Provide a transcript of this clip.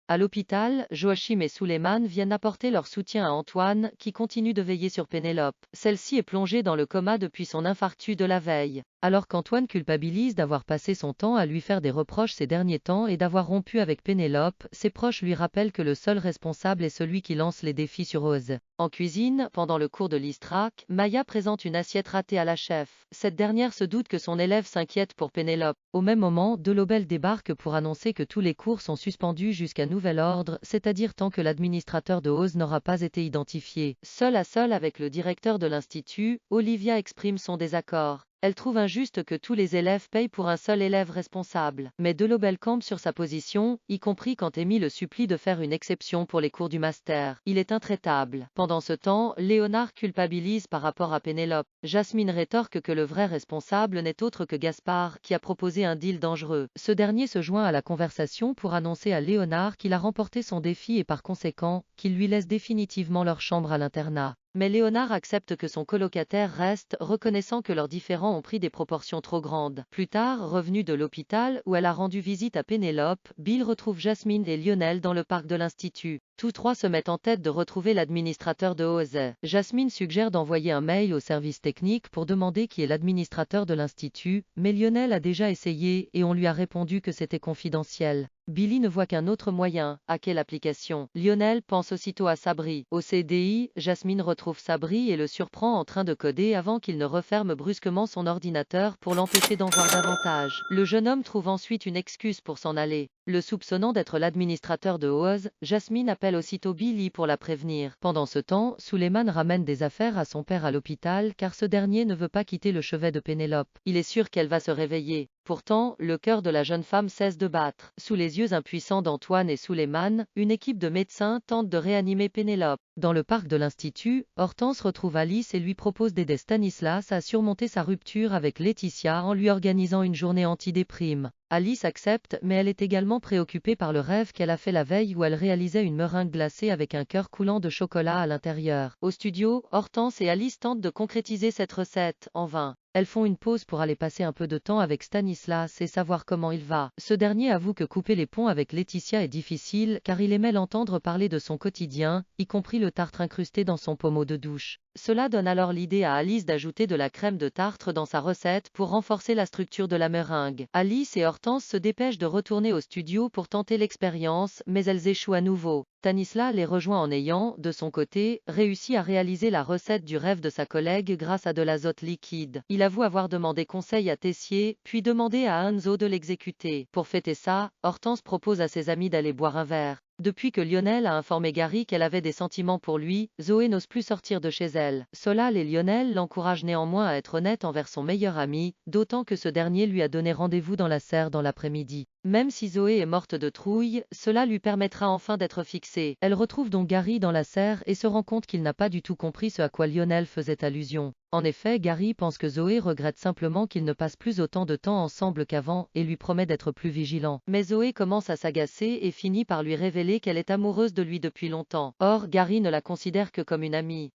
À l'hôpital, Joachim et Suleiman viennent apporter leur soutien à Antoine, qui continue de veiller sur Pénélope. Celle-ci est plongée dans le coma depuis son infarctus de la veille. Alors qu'Antoine culpabilise d'avoir passé son temps à lui faire des reproches ces derniers temps et d'avoir rompu avec Pénélope, ses proches lui rappellent que le seul responsable est celui qui lance les défis sur Ose. En cuisine, pendant le cours de l'Istrac, Maya présente une assiette ratée à la chef. Cette dernière se doute que son élève s'inquiète pour Pénélope. Au même moment, Delobel débarque pour annoncer que tous les cours sont suspendus jusqu'à nouvel ordre, c'est-à-dire tant que l'administrateur de Ose n'aura pas été identifié. Seule à seule avec le directeur de l'institut, Olivia exprime son désaccord. Elle trouve injuste que tous les élèves payent pour un seul élève responsable. Mais Delobel campe sur sa position, y compris quand Amy le supplie de faire une exception pour les cours du master. Il est intraitable. Pendant ce temps, Léonard culpabilise par rapport à Pénélope. Jasmine rétorque que le vrai responsable n'est autre que Gaspard, qui a proposé un deal dangereux. Ce dernier se joint à la conversation pour annoncer à Léonard qu'il a remporté son défi et par conséquent, qu'il lui laisse définitivement leur chambre à l'internat. Mais Léonard accepte que son colocataire reste, reconnaissant que leurs différends ont pris des proportions trop grandes. Plus tard, revenue de l'hôpital où elle a rendu visite à Pénélope, Bill retrouve Jasmine et Lionel dans le parc de l'Institut. Tous trois se mettent en tête de retrouver l'administrateur de Ose. Jasmine suggère d'envoyer un mail au service technique pour demander qui est l'administrateur de l'Institut, mais Lionel a déjà essayé et on lui a répondu que c'était confidentiel. Billy ne voit qu'un autre moyen, hacker l'application. Lionel pense aussitôt à Sabri. Au CDI, Jasmine retrouve Sabri et le surprend en train de coder avant qu'il ne referme brusquement son ordinateur pour l'empêcher d'en voir davantage. Le jeune homme trouve ensuite une excuse pour s'en aller. Le soupçonnant d'être l'administrateur de Oz, Jasmine appelle aussitôt Billy pour la prévenir. Pendant ce temps, Suleiman ramène des affaires à son père à l'hôpital car ce dernier ne veut pas quitter le chevet de Pénélope. Il est sûr qu'elle va se réveiller. Pourtant, le cœur de la jeune femme cesse de battre. Sous les yeux impuissants d'Antoine et Suleiman, une équipe de médecins tente de réanimer Pénélope. Dans le parc de l'Institut, Hortense retrouve Alice et lui propose d'aider Stanislas à surmonter sa rupture avec Laetitia en lui organisant une journée anti-déprime. Alice accepte, mais elle est également préoccupée par le rêve qu'elle a fait la veille où elle réalisait une meringue glacée avec un cœur coulant de chocolat à l'intérieur. Au studio, Hortense et Alice tentent de concrétiser cette recette, en vain. Elles font une pause pour aller passer un peu de temps avec Stanislas et savoir comment il va. Ce dernier avoue que couper les ponts avec Laetitia est difficile car il aimait l'entendre parler de son quotidien, y compris le tartre incrusté dans son pommeau de douche. Cela donne alors l'idée à Alice d'ajouter de la crème de tartre dans sa recette pour renforcer la structure de la meringue. Alice et Hortense se dépêchent de retourner au studio pour tenter l'expérience, mais elles échouent à nouveau. Stanislas les rejoint en ayant, de son côté, réussi à réaliser la recette du rêve de sa collègue grâce à de l'azote liquide. Il avoue avoir demandé conseil à Tessier, puis demandé à Hanzo de l'exécuter. Pour fêter ça, Hortense propose à ses amis d'aller boire un verre. Depuis que Lionel a informé Gary qu'elle avait des sentiments pour lui, Zoé n'ose plus sortir de chez elle. Solal et Lionel l'encouragent néanmoins à être honnête envers son meilleur ami, d'autant que ce dernier lui a donné rendez-vous dans la serre dans l'après-midi. Même si Zoé est morte de trouille, cela lui permettra enfin d'être fixée. Elle retrouve donc Gary dans la serre et se rend compte qu'il n'a pas du tout compris ce à quoi Lionel faisait allusion. En effet, Gary pense que Zoé regrette simplement qu'ils ne passent plus autant de temps ensemble qu'avant et lui promet d'être plus vigilant. Mais Zoé commence à s'agacer et finit par lui révéler qu'elle est amoureuse de lui depuis longtemps. Or, Gary ne la considère que comme une amie.